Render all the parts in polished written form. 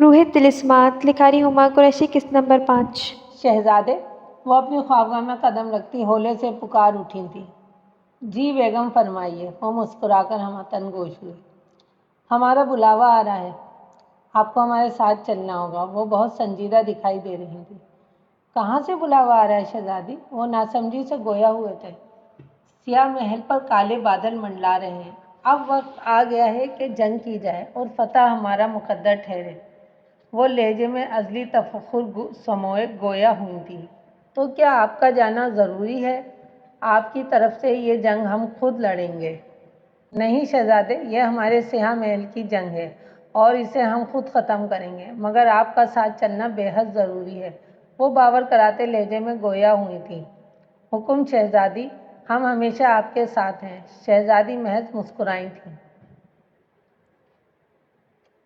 روح طلسمات، لکھاری ہما قریشی، قسط نمبر 5۔ شہزادے، وہ اپنی خوابگاہ میں قدم رکھتی ہولے سے پکار اٹھی تھی۔ جی بیگم فرمائیے۔ وہ مسکرا کر ہمتن گوش ہوئی۔ ہمارا بلاوا آ رہا ہے، آپ کو ہمارے ساتھ چلنا ہوگا۔ وہ بہت سنجیدہ دکھائی دے رہی تھی۔ کہاں سے بلاوا آ رہا ہے شہزادی؟ وہ ناسمجھی سے گویا ہوئے تھے۔ سیاہ محل پر کالے بادل منڈلا رہے ہیں۔ اب وقت آ گیا ہے کہ جنگ کی جائے اور فتح ہمارا مقدر ٹھہرے۔ وہ لہجے میں ازلی تفخر سموئے گویا ہوئی تھی۔ تو کیا آپ کا جانا ضروری ہے؟ آپ کی طرف سے یہ جنگ ہم خود لڑیں گے۔ نہیں شہزادے، یہ ہمارے سیاہ محل کی جنگ ہے اور اسے ہم خود ختم کریں گے، مگر آپ کا ساتھ چلنا بے حد ضروری ہے۔ وہ باور کراتے لہجے میں گویا ہوئی تھی۔ حکم شہزادی، ہم ہمیشہ آپ کے ساتھ ہیں۔ شہزادی محض مسکرائی تھیں۔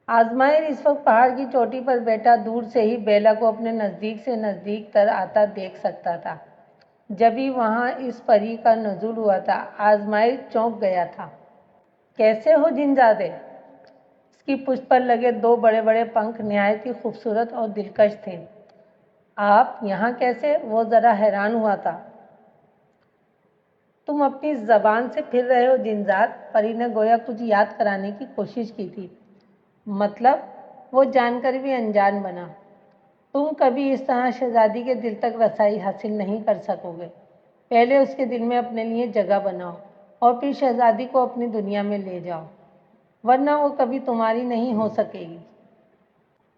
آزمائر اس وقت پہاڑ کی چوٹی پر بیٹھا دور سے ہی بیلا کو اپنے نزدیک سے نزدیک تر آتا دیکھ سکتا تھا۔ جبھی وہاں اس پری کا نزول ہوا تھا، آزمائر چونک گیا تھا۔ کیسے ہو جنزادے؟ اس کی پشت پر لگے دو بڑے بڑے پنکھ نہایت ہی خوبصورت اور دلکش تھے۔ آپ یہاں کیسے؟ وہ ذرا حیران ہوا تھا۔ تم اپنی زبان سے پھر رہے ہو جنزاد؟ پری نے گویا کچھ یاد کرانے کی کوشش کی تھی۔ مطلب؟ وہ جان کر بھی انجان بنا۔ تم کبھی اس طرح شہزادی کے دل تک رسائی حاصل نہیں کر سکو گے۔ پہلے اس کے دل میں اپنے لیے جگہ بناؤ اور پھر شہزادی کو اپنی دنیا میں لے جاؤ، ورنہ وہ کبھی تمہاری نہیں ہو سکے گی۔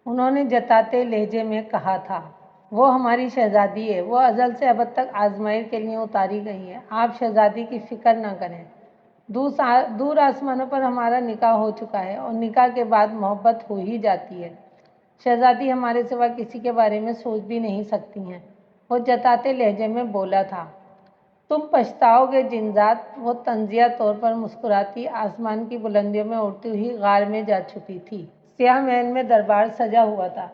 انہوں نے جتاتے لہجے میں کہا تھا۔ وہ ہماری شہزادی ہے، وہ ازل سے ابد تک آزمائر کے لیے اتاری گئی ہے۔ آپ شہزادی کی فکر نہ کریں۔ دور آسمانوں پر ہمارا نکاح ہو چکا ہے اور نکاح کے بعد محبت ہو ہی جاتی ہے۔ شہزادی ہمارے سوا کسی کے بارے میں سوچ بھی نہیں سکتی ہیں۔ وہ جتاتے لہجے میں بولا تھا۔ تم پچھتاؤ گے جنزاد۔ وہ طنزیہ طور پر مسکراتی آسمان کی بلندیوں میں اڑتی ہوئی غار میں جا چھپی تھی۔ سیاہ محل میں دربار سجا ہوا تھا۔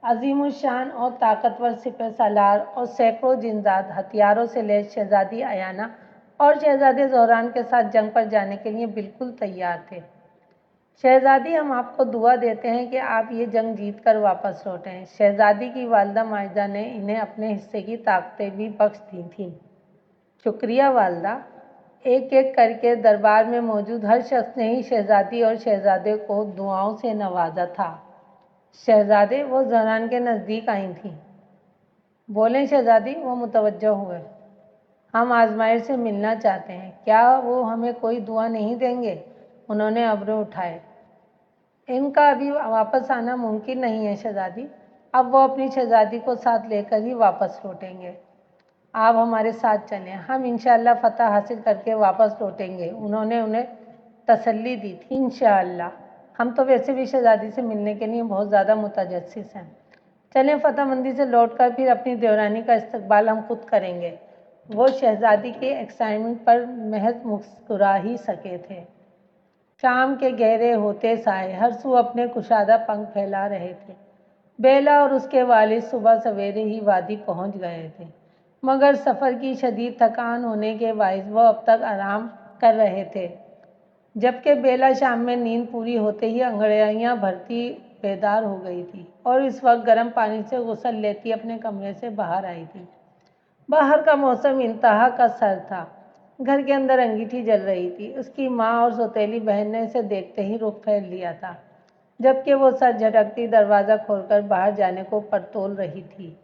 عظیم الشان اور طاقتور سپہ سالار اور سینکڑوں جنزاد ہتھیاروں سے لیس شہزادی ایانا اور شہزادے زہران کے ساتھ جنگ پر جانے کے لیے بالکل تیار تھے۔ شہزادی، ہم آپ کو دعا دیتے ہیں کہ آپ یہ جنگ جیت کر واپس لوٹیں۔ شہزادی کی والدہ ماجدہ نے انہیں اپنے حصے کی طاقتیں بھی بخش دی تھیں۔ شکریہ والدہ۔ ایک ایک کر کے دربار میں موجود ہر شخص نے ہی شہزادی اور شہزادے کو دعاؤں سے نوازا تھا۔ شہزادے، وہ زہران کے نزدیک آئی تھیں۔ بولیں شہزادی۔ وہ متوجہ ہوئے۔ ہم آزمائر سے ملنا چاہتے ہیں، کیا وہ ہمیں کوئی دعا نہیں دیں گے؟ انہوں نے ابرو اٹھائے۔ ان کا ابھی واپس آنا ممکن نہیں ہے شہزادی۔ اب وہ اپنی شہزادی کو ساتھ لے کر ہی واپس لوٹیں گے۔ آپ ہمارے ساتھ چلیں، ہم انشاءاللہ فتح حاصل کر کے واپس لوٹیں گے۔ انہوں نے انہیں تسلی دی تھی۔ انشاءاللہ۔ ہم تو ویسے بھی شہزادی سے ملنے کے لیے بہت زیادہ متجسس ہیں۔ چلیں، فتح مندی سے لوٹ کر پھر اپنی دیورانی کا استقبال ہم خود کریں گے۔ وہ شہزادی کے ایکسائٹمنٹ پر محض مسکرا ہی سکے تھے۔ شام کے گہرے ہوتے سائے ہر سو اپنے کشادہ پنکھ پھیلا رہے تھے۔ بیلا اور اس کے والد صبح سویرے ہی وادی پہنچ گئے تھے، مگر سفر کی شدید تھکان ہونے کے باعث وہ اب تک آرام کر رہے تھے، جبکہ بیلا شام میں نیند پوری ہوتے ہی انگڑائیاں بھرتی بیدار ہو گئی تھی اور اس وقت گرم پانی سے غسل لیتی اپنے کمرے سے باہر آئی تھی۔ باہر کا موسم انتہا کا سرد تھا۔ گھر کے اندر انگیٹھی جل رہی تھی۔ اس کی ماں اور سوتیلی بہن نے اسے دیکھتے ہی رخ پھیر لیا تھا، جبکہ وہ سر جھٹکتی دروازہ کھول کر باہر جانے کو پرتول رہی تھی۔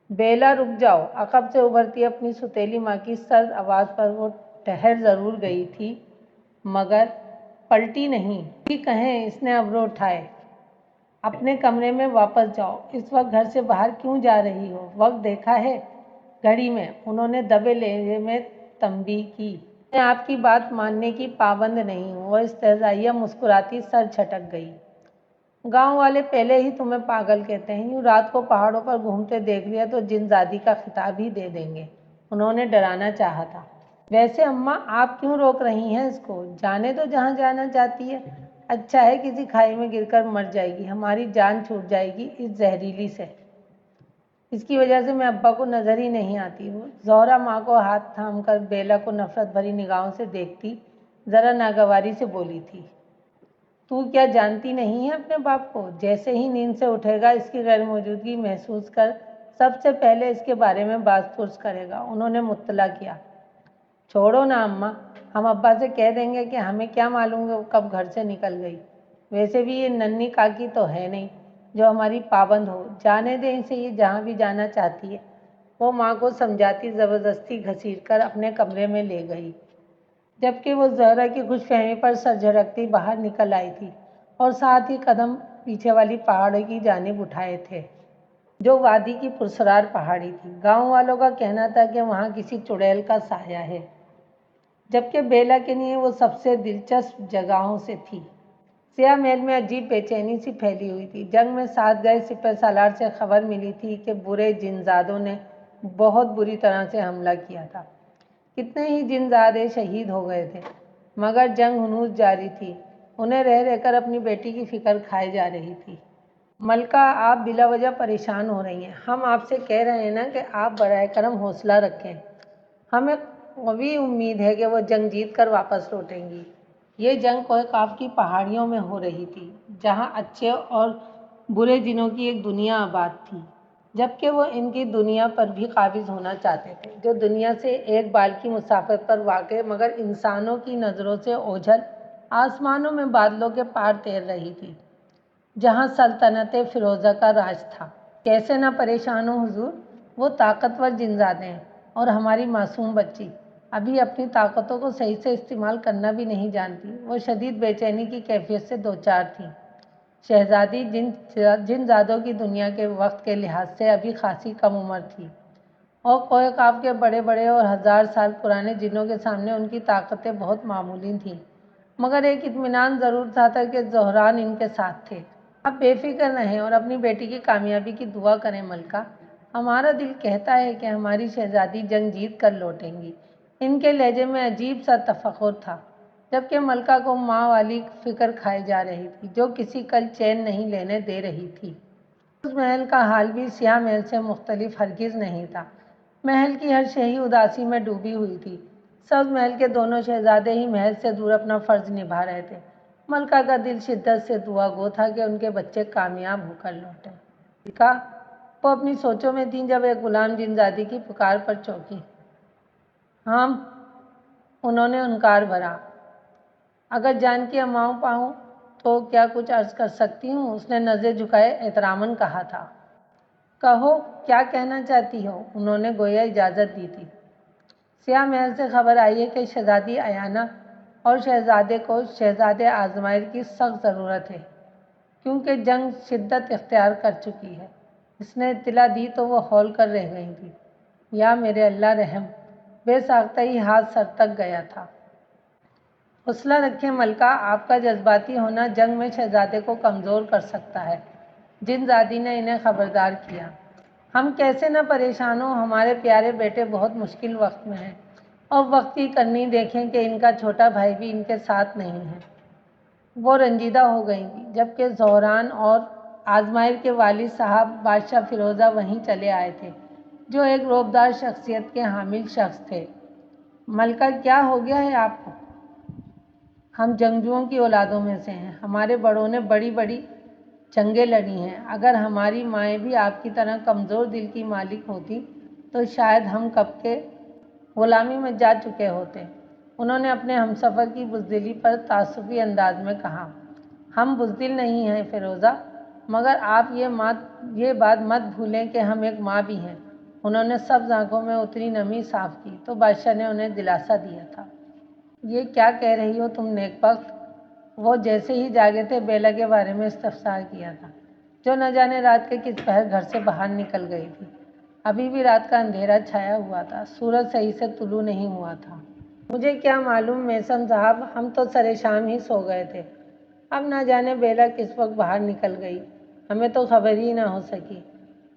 بیلا، رک جاؤ۔ عقب سے ابھرتی اپنی سوتیلی ماں کی سرد آواز پر وہ ٹھہر ضرور گئی تھی، مگر پلٹی نہیں۔ بھی کہیں، اس نے ابرو اٹھائے۔ اپنے کمرے میں واپس جاؤ۔ اس وقت گھر سے باہر کیوں جا رہی ہو؟ وقت دیکھا ہے گھڑی میں؟ انہوں نے دبے لہجے میں تنبیہ کی۔ میں آپ کی بات ماننے کی پابند نہیں ہوں۔ وہ استہزائیہ مسکراتی سر جھٹک گئی۔ گاؤں والے پہلے ہی تمہیں پاگل کہتے ہیں، یوں رات کو پہاڑوں پر گھومتے دیکھ لیا تو جنزادی کا خطاب ہی دے دیں گے۔ انہوں نے ڈرانا چاہا تھا۔ ویسے اماں، آپ کیوں روک رہی ہیں اس کو؟ جانے دو جہاں جانا چاہتی ہے۔ اچھا ہے کسی کھائی میں گر کر مر جائے گی، ہماری جان چھوٹ جائے گی اس زہریلی سے۔ اس کی وجہ سے میں ابا کو نظر ہی نہیں آتی۔ وہ زہرا ماں کو ہاتھ تھام کر بیلا کو نفرت بھری نگاہوں سے دیکھتی ذرا ناگواری سے بولی تھی۔ تو کیا جانتی نہیں ہے اپنے باپ کو؟ جیسے ہی نیند سے اٹھے گا اس کی غیر موجودگی محسوس کر سب سے پہلے اس کے بارے میں بات پرس کرے گا۔ انہوں نے مطلع کیا۔ چھوڑو نا اماں، ہم ابا سے کہہ دیں گے کہ ہمیں کیا معلوم کہ وہ کب گھر سے نکل گئی۔ ویسے بھی یہ ننھی کاکی تو ہے نہیں جو ہماری پابند ہو، جانے دیں اسے، یہ جہاں بھی جانا چاہتی ہے۔ وہ ماں کو سمجھاتی زبردستی گھسیٹ کر اپنے کمرے میں لے گئی، جبکہ وہ زہرا کی خوش فہمی پر سر جھٹکتی باہر نکل آئی تھی اور ساتھ ہی قدم پیچھے والی پہاڑی کی جانب اٹھائے تھے، جو وادی کی پرسرار پہاڑی تھی۔ گاؤں والوں کا کہنا تھا کہ وہاں کسی چڑیل کا سایہ ہے، جبکہ بیلا کے لیے وہ سب سے دلچسپ جگہوں سے تھی۔ سیاہ محل میں عجیب بے چینی سی پھیلی ہوئی تھی۔ جنگ میں ساتھ گئے سپہ سالار سے خبر ملی تھی کہ برے جنزادوں نے بہت بری طرح سے حملہ کیا تھا۔ کتنے ہی جنزادے شہید ہو گئے تھے، مگر جنگ ہنوز جاری تھی۔ انہیں رہ رہ کر اپنی بیٹی کی فکر کھائے جا رہی تھی۔ ملکہ، آپ بلا وجہ پریشان ہو رہی ہیں۔ ہم آپ سے کہہ رہے ہیں نا کہ آپ براہ کرم حوصلہ رکھیں۔ ہمیں قوی امید ہے کہ وہ جنگ جیت کر واپس لوٹیں گی۔ یہ جنگ کوہ قاف کی پہاڑیوں میں ہو رہی تھی، جہاں اچھے اور برے جنوں کی ایک دنیا آباد تھی، جبکہ وہ ان کی دنیا پر بھی قابض ہونا چاہتے تھے، جو دنیا سے ایک بال کی مسافت پر واقع مگر انسانوں کی نظروں سے اوجھل آسمانوں میں بادلوں کے پار تیر رہی تھی، جہاں سلطنت فیروزہ کا راج تھا۔ کیسے نہ پریشان ہو حضور، وہ طاقتور جنزادے ہیں اور ہماری معصوم بچی ابھی اپنی طاقتوں کو صحیح سے استعمال کرنا بھی نہیں جانتی۔ وہ شدید بے چینی کی کیفیت سے دوچار تھیں۔ شہزادی جنزادوں کی دنیا کے وقت کے لحاظ سے ابھی خاصی کم عمر تھی، اور کوہ قاف کے بڑے بڑے اور 1000 سال پرانے جنوں کے سامنے ان کی طاقتیں بہت معمولی تھیں، مگر ایک اطمینان ضرور تھا کہ زہران ان کے ساتھ تھے۔ آپ بے فکر رہیں اور اپنی بیٹی کی کامیابی کی دعا کریں ملکہ۔ ہمارا دل کہتا ہے کہ ہماری شہزادی جنگ جیت کر لوٹیں گی۔ ان کے لہجے میں عجیب سا تفخر تھا، جبکہ ملکہ کو ماں والی فکر کھائی جا رہی تھی جو کسی کل چین نہیں لینے دے رہی تھی۔ اس محل کا حال بھی سیاہ محل سے مختلف ہرگز نہیں تھا۔ محل کی ہر شہی اداسی میں ڈوبی ہوئی تھی۔ سبز محل کے دونوں شہزادے ہی محل سے دور اپنا فرض نبھا رہے تھے۔ ملکہ کا دل شدت سے دعا گو تھا کہ ان کے بچے کامیاب ہو کر لوٹیں۔ ملکہ، وہ اپنی سوچوں میں تھیں جب ایک غلام جنزادی کی پکار پر چونکی۔ ہاں، انہوں نے انکار بھرا۔ اگر جان کی اماؤں پاؤں تو کیا کچھ عرض کر سکتی ہوں؟ اس نے نظریں جھکائے احتراماً کہا تھا۔ کہو، کیا کہنا چاہتی ہو؟ انہوں نے گویا اجازت دی تھی۔ سیاہ محل سے خبر آئی ہے کہ شہزادی ایانا اور شہزادے کو شہزادے آزمائر کی سخت ضرورت ہے، کیونکہ جنگ شدت اختیار کر چکی ہے۔ اس نے اطلاع دی تو وہ ہول کر رہ گئی تھی۔ یا میرے اللہ رحم! بے ساختہ ہی ہاتھ سر تک گیا تھا۔ حوصلہ رکھیں ملکہ، آپ کا جذباتی ہونا جنگ میں شہزادے کو کمزور کر سکتا ہے۔ جنزادی نے انہیں خبردار کیا۔ ہم کیسے نہ پریشان ہوں، ہمارے پیارے بیٹے بہت مشکل وقت میں ہیں، اور وقت کی کرنی دیکھیں کہ ان کا چھوٹا بھائی بھی ان کے ساتھ نہیں ہے۔ وہ رنجیدہ ہو گئی تھی، جبکہ زہران اور آزمائر کے والد صاحب بادشاہ فیروزہ وہیں چلے آئے تھے، جو ایک رعبدار شخصیت کے حامل شخص تھے۔ ملکہ، کیا ہو گیا ہے آپ کو؟ ہم جنگجوؤں کی اولادوں میں سے ہیں، ہمارے بڑوں نے بڑی بڑی جنگیں لڑی ہیں۔ اگر ہماری مائیں بھی آپ کی طرح کمزور دل کی مالک ہوتی تو شاید ہم کب کے غلامی میں جا چکے ہوتے۔ انہوں نے اپنے ہمسفر کی بزدلی پر تعسفی انداز میں کہا۔ ہم بزدل نہیں ہیں فیروزہ، مگر آپ یہ بات مت بھولیں کہ ہم ایک ماں بھی ہیں۔ انہوں نے سبز آنکھوں میں اتری نمی صاف کی تو بادشاہ نے انہیں دلاسا دیا تھا۔ یہ کیا کہہ رہی ہو تم نیک بخت؟ وہ جیسے ہی جاگے تھے بیلا کے بارے میں استفسار کیا تھا، جو نہ جانے رات کے کس پہر گھر سے باہر نکل گئی تھی۔ ابھی بھی رات کا اندھیرا چھایا ہوا تھا، سورج صحیح سے طلوع نہیں ہوا تھا۔ مجھے کیا معلوم میثم صاحب، ہم تو سرے شام ہی سو گئے تھے۔ اب نہ جانے بیلا کس وقت باہر نکل گئی، ہمیں تو خبر ہی نہ ہو سکی۔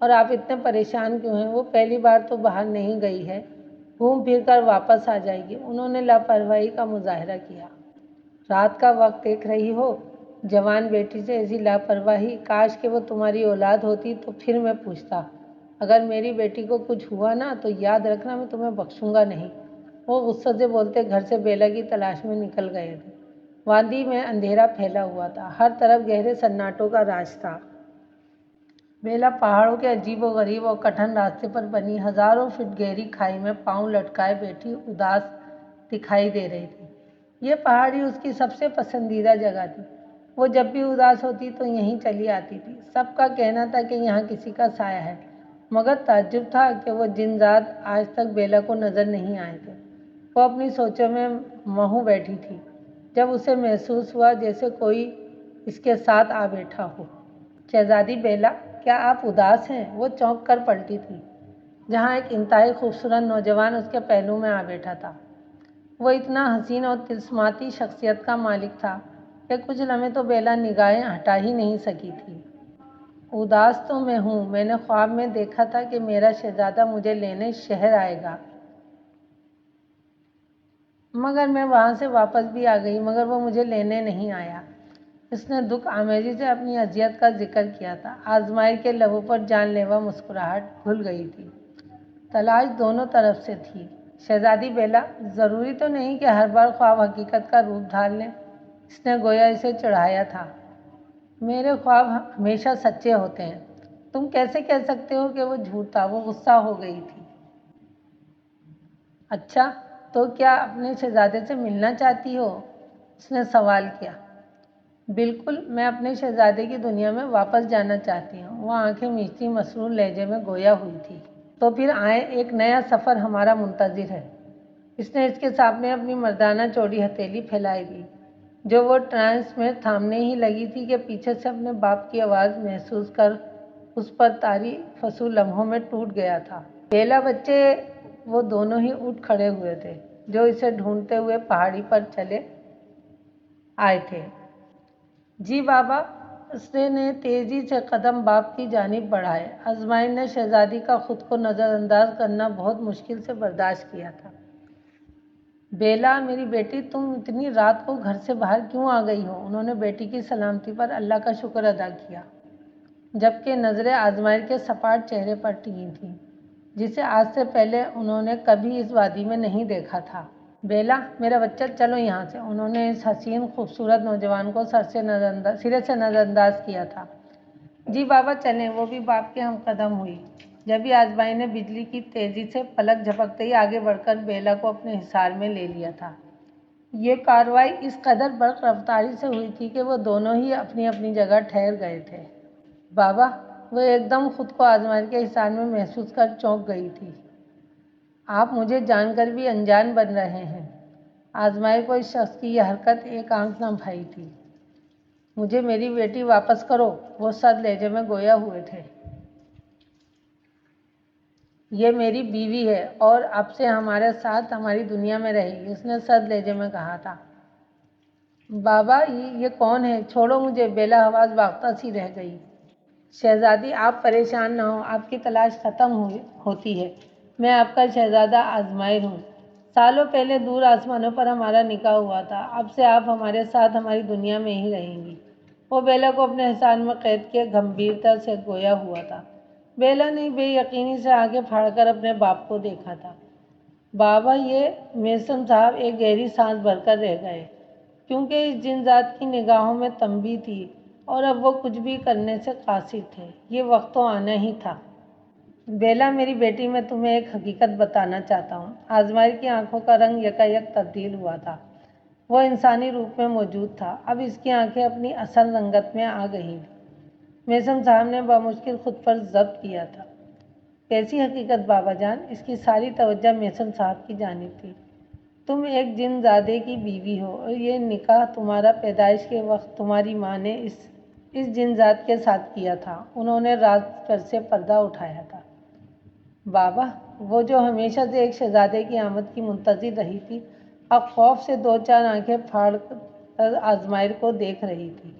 اور آپ اتنے پریشان کیوں ہیں؟ وہ پہلی بار تو باہر نہیں گئی ہے، گھوم پھر کر واپس آ جائے گی۔ انہوں نے لاپرواہی کا مظاہرہ کیا۔ رات کا وقت دیکھ رہی ہو، جوان بیٹی سے ایسی لاپرواہی! کاش کہ وہ تمہاری اولاد ہوتی تو پھر میں پوچھتا۔ اگر میری بیٹی کو کچھ ہوا نا تو یاد رکھنا میں تمہیں بخشوں گا نہیں۔ وہ غصے سے بولتے گھر سے بیلا کی تلاش میں نکل گئے تھے۔ وادی میں اندھیرا پھیلا ہوا تھا، ہر طرف گہرے سناٹوں کا راج تھا۔ بیلا پہاڑوں کے عجیب و غریب اور کٹھن راستے پر بنی ہزاروں فٹ گہری کھائی میں پاؤں لٹکائے بیٹھی اداس دکھائی دے رہی تھی۔ یہ پہاڑی اس کی سب سے پسندیدہ جگہ تھی۔ وہ جب بھی اداس ہوتی تو یہیں چلی آتی تھی۔ سب کا کہنا تھا کہ یہاں کسی کا سایہ ہے، مگر تعجب تھا کہ وہ جن ذات آج تک بیلا کو نظر نہیں آئے تھے۔ وہ اپنی سوچوں میں مہو بیٹھی تھی جب اسے محسوس ہوا جیسے کوئی اس کے ساتھ آ بیٹھا ہو۔ شہزادی بیلا، کیا آپ اداس ہیں؟ وہ چونک کر پلٹی تھی، جہاں ایک انتہائی خوبصورت نوجوان اس کے پہلو میں آ بیٹھا تھا۔ وہ اتنا حسین اور طلسماتی شخصیت کا مالک تھا کہ کچھ لمحے تو بیلا نگاہیں ہٹا ہی نہیں سکی تھی۔ اداس تو میں ہوں، میں نے خواب میں دیکھا تھا کہ میرا شہزادہ مجھے لینے شہر آئے گا، مگر میں وہاں سے واپس بھی آ گئی، مگر وہ مجھے لینے نہیں آیا۔ اس نے دکھ آمیزی سے اپنی اذیت کا ذکر کیا تھا۔ آزمائر کے لبوں پر جان لیوا مسکراہٹ کھل گئی تھی۔ تلاش دونوں طرف سے تھی۔ شہزادی بیلا، ضروری تو نہیں کہ ہر بار خواب حقیقت کا روپ دھار لیں، اس نے گویا اسے چڑھایا تھا۔ میرے خواب ہمیشہ سچے ہوتے ہیں، تم کیسے کہہ سکتے ہو کہ وہ جھوٹ تھا؟ وہ غصہ ہو گئی تھی۔ اچھا، تو کیا اپنے شہزادے سے ملنا چاہتی ہو؟ اس نے سوال کیا۔ بالکل، میں اپنے شہزادے کی دنیا میں واپس جانا چاہتی ہوں، وہ آنکھیں میچتی مسرور لہجے میں گویا ہوئی تھی۔ تو پھر آئیں، ایک نیا سفر ہمارا منتظر ہے۔ اس نے اس کے سامنے اپنی مردانہ چوڑی ہتھیلی پھیلائی دی، جو وہ ٹرانس میں تھامنے ہی لگی تھی کہ پیچھے سے اپنے باپ کی آواز محسوس کر اس پر طاری فسوں لمحوں میں ٹوٹ گیا تھا۔ بیلا بچے وہ دونوں ہی اٹھ کھڑے ہوئے تھے جو اسے ڈھونڈتے ہوئے پہاڑی پر چلے آئے تھے۔ جی بابا، اس نے تیزی سے قدم باپ کی جانب بڑھائے۔ آزمائر نے شہزادی کا خود کو نظر انداز کرنا بہت مشکل سے برداشت کیا تھا۔ بیلا میری بیٹی، تم اتنی رات کو گھر سے باہر کیوں آ گئی ہو؟ انہوں نے بیٹی کی سلامتی پر اللہ کا شکر ادا کیا، جبکہ نظریں آزمائر کے سپاٹ چہرے پر ٹکی تھیں، جسے آج سے پہلے انہوں نے کبھی اس وادی میں نہیں دیکھا تھا۔ بیلا میرا بچہ، چلو یہاں سے۔ انہوں نے اس حسین خوبصورت نوجوان کو سرے سے نظر انداز کیا تھا۔ جی بابا چلیں، وہ بھی باپ کے ہم قدم ہوئی۔ جبھی آزمائر نے بجلی کی تیزی سے پلک جھپکتے ہی آگے بڑھ کر بیلا کو اپنے حصار میں لے لیا تھا۔ یہ کارروائی اس قدر برق رفتاری سے ہوئی تھی کہ وہ دونوں ہی اپنی اپنی جگہ ٹھہر گئے تھے۔ بابا، وہ ایک دم خود کو آزمائر کے حصار میں محسوس کر چونک گئی تھی۔ آپ مجھے جان کر بھی انجان بن رہے ہیں۔ آزمائر کو اس شخص کی یہ حرکت ایک آنکھ نہ بھائی تھی۔ مجھے میری بیٹی واپس کرو، وہ سرد لہجے میں گویا ہوئے تھے۔ یہ میری بیوی ہے اور اب سے ہمارے ساتھ ہماری دنیا میں رہے گی، اس نے سرد لہجے میں کہا تھا۔ بابا یہ کون ہے؟ چھوڑو مجھے، بیلا آواز باختہ سی رہ گئی۔ شہزادی آپ پریشان نہ ہوں، آپ کی تلاش ختم ہوتی ہے۔ میں آپ کا شہزادہ آزمائر ہوں۔ سالوں پہلے دور آسمانوں پر ہمارا نکاح ہوا تھا، اب سے آپ ہمارے ساتھ ہماری دنیا میں ہی رہیں گی۔ وہ بیلا کو اپنے حصار میں قید کیے گمبھیرتا سے گویا ہوا تھا۔ بیلا نے بے یقینی سے آنکھیں پھاڑ کر اپنے باپ کو دیکھا تھا۔ بابا، یہ میسن صاحب ایک گہری سانس بھر کر رہ گئے، کیونکہ اس جن ذات کی نگاہوں میں تنبیہ تھی اور اب وہ کچھ بھی کرنے سے قاصر تھے۔ یہ وقت تو آنا ہی تھا۔ بیلا میری بیٹی، میں تمہیں ایک حقیقت بتانا چاہتا ہوں۔ آزمائر کی آنکھوں کا رنگ یکایک تبدیل ہوا تھا۔ وہ انسانی روپ میں موجود تھا، اب اس کی آنکھیں اپنی اصل رنگت میں آ گئی تھیں۔ میسن صاحب نے بمشکل خود پر ضبط کیا تھا۔ کیسی حقیقت بابا جان؟ اس کی ساری توجہ میسن صاحب کی جانب تھی۔ تم ایک جن زادے کی بیوی ہو اور یہ نکاح تمہارا پیدائش کے وقت تمہاری ماں نے اس جن ذات کے ساتھ کیا تھا۔ انہوں نے راز پر سے پردہ اٹھایا تھا۔ بابا، وہ جو ہمیشہ سے ایک شہزادے کی آمد کی منتظر رہی تھی، اب خوف سے دو چار آنکھیں پھاڑ کر آزمائر کو دیکھ رہی تھی،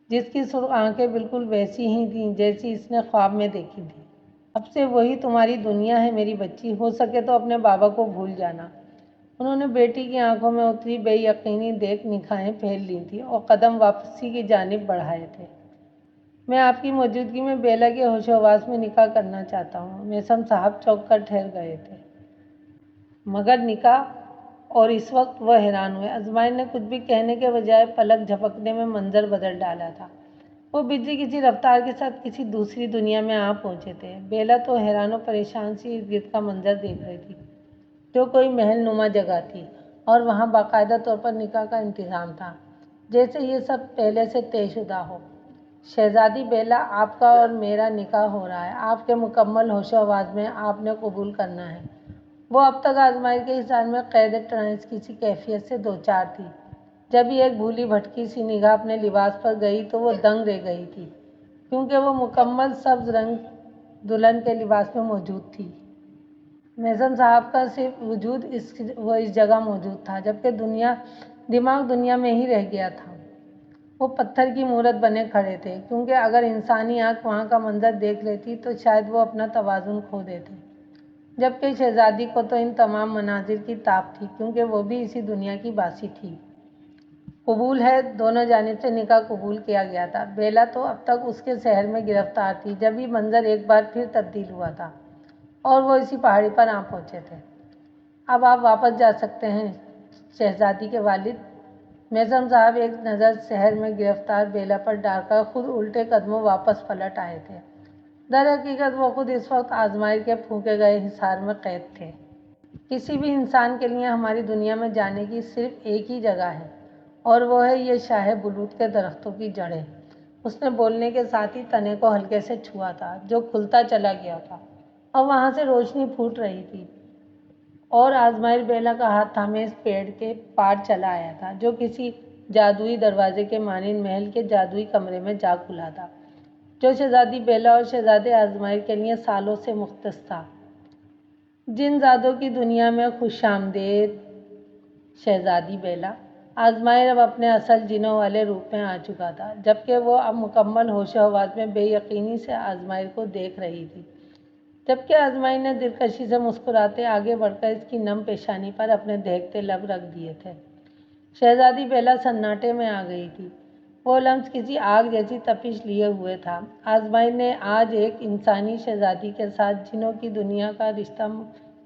جس کی سرخ آنکھیں بالکل ویسی ہی تھیں جیسی اس نے خواب میں دیکھی تھی۔ اب سے وہی تمہاری دنیا ہے میری بچی، ہو سکے تو اپنے بابا کو بھول جانا۔ انہوں نے بیٹی کی آنکھوں میں اتری بے یقینی دیکھ نگاہیں پھیر لی تھیں اور قدم واپسی کی جانب بڑھائے تھے۔ میں آپ کی موجودگی میں بیلا کے ہوش و حواس میں نکاح کرنا چاہتا ہوں۔ میسن صاحب چونک کر ٹھہر گئے تھے۔ مگر نکاح؟ اور اس وقت وہ حیران ہوئے۔ ازمائر نے کچھ بھی کہنے کے بجائے پلک جھپکنے میں منظر بدل ڈالا تھا۔ وہ بجلی کسی رفتار کے ساتھ کسی دوسری دنیا میں آ پہنچے تھے۔ بیلا تو حیران و پریشان سی ارد گرد کا منظر دیکھ رہی تھی، جو کوئی محل نما جگہ تھی اور وہاں باقاعدہ طور پر نکاح کا انتظام تھا، جیسے یہ سب پہلے سے طے شدہ ہو۔ شہزادی بیلا، آپ کا اور میرا نکاح ہو رہا ہے۔ آپ کے مکمل ہوش و آواز میں آپ نے قبول کرنا ہے۔ وہ اب تک آزمائر کے حصار میں قید ٹرانس کی سی کیفیت سے دوچار تھی۔ جب یہ ایک بھولی بھٹکی سی نگاہ اپنے لباس پر گئی تو وہ دنگ رہ گئی تھی، کیونکہ وہ مکمل سبز رنگ دلہن کے لباس میں موجود تھی۔ میزم صاحب کا صرف وجود وہ اس جگہ موجود تھا، جبکہ دماغ دنیا میں ہی رہ گیا تھا۔ وہ پتھر کی مورت بنے کھڑے تھے، کیونکہ اگر انسانی آنکھ وہاں کا منظر دیکھ لیتی تو شاید وہ اپنا توازن کھو دیتے، جبکہ شہزادی کو تو ان تمام مناظر کی تاب تھی، کیونکہ وہ بھی اسی دنیا کی باسی تھی۔ قبول ہے، دونوں جانب سے نکاح قبول کیا گیا تھا۔ بیلا تو اب تک اس کے شہر میں گرفتار تھی جب یہ منظر ایک بار پھر تبدیل ہوا تھا اور وہ اسی پہاڑی پر آ پہنچے تھے۔ اب آپ واپس جا سکتے ہیں شہزادی کے والد۔ میزم صاحب ایک نظر شہر میں گرفتار بیلا پر ڈال کر خود الٹے قدموں واپس پلٹ آئے تھے۔ در حقیقت وہ خود اس وقت آزمائر کے پھونکے گئے حصار میں قید تھے۔ کسی بھی انسان کے لیے ہماری دنیا میں جانے کی صرف ایک ہی جگہ ہے، اور وہ ہے یہ شاہ بلوط کے درختوں کی جڑیں۔ اس نے بولنے کے ساتھ ہی تنے کو ہلکے سے چھوا تھا، جو کھلتا چلا گیا تھا اور وہاں سے روشنی پھوٹ رہی تھی، اور آزمائر بیلا کا ہاتھ تھامے اس پیڑ کے پار چلا آیا تھا، جو کسی جادوئی دروازے کے مانند محل کے جادوئی کمرے میں جا کھلا تھا، جو شہزادی بیلا اور شہزادے آزمائر کے لیے سالوں سے مختص تھا۔ جن زادوں کی دنیا میں خوش آمدید شہزادی بیلا۔ آزمائر اب اپنے اصل جنوں والے روپ میں آ چکا تھا، جبکہ وہ اب مکمل ہوش و آواز میں بے یقینی سے آزمائر کو دیکھ رہی تھی، جبکہ آزمائر نے دلکشی سے مسکراتے آگے بڑھ کر اس کی نم پیشانی پر اپنے دہکتے لب رکھ دیے تھے۔ شہزادی بیلا سناٹے میں آ گئی تھی۔ وہ لمس کسی آگ جیسی تپش لیے ہوئے تھا۔ آزمائر نے آج ایک انسانی شہزادی کے ساتھ جنوں کی دنیا کا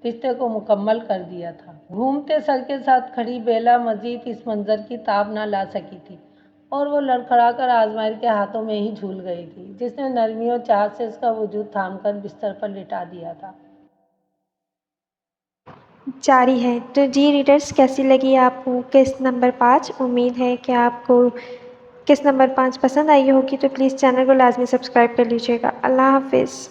رشتے کو مکمل کر دیا تھا۔ گھومتے سر کے ساتھ کھڑی بیلا مزید اس منظر کی تاب نہ لا سکی تھی، اور وہ لڑکھڑا کر آزمائر کے ہاتھوں میں ہی جھول گئی تھی، جس نے نرمی اور چاہت سے اس کا وجود تھام کر بستر پر لٹا دیا تھا۔ جاری ہے۔ تو جی ریڈرز، کیسی لگی آپ کو قسط نمبر 5؟ امید ہے کہ آپ کو قسط نمبر 5 پسند آئی ہوگی، تو پلیز چینل کو لازمی سبسکرائب کر لیجیے گا۔ اللہ حافظ۔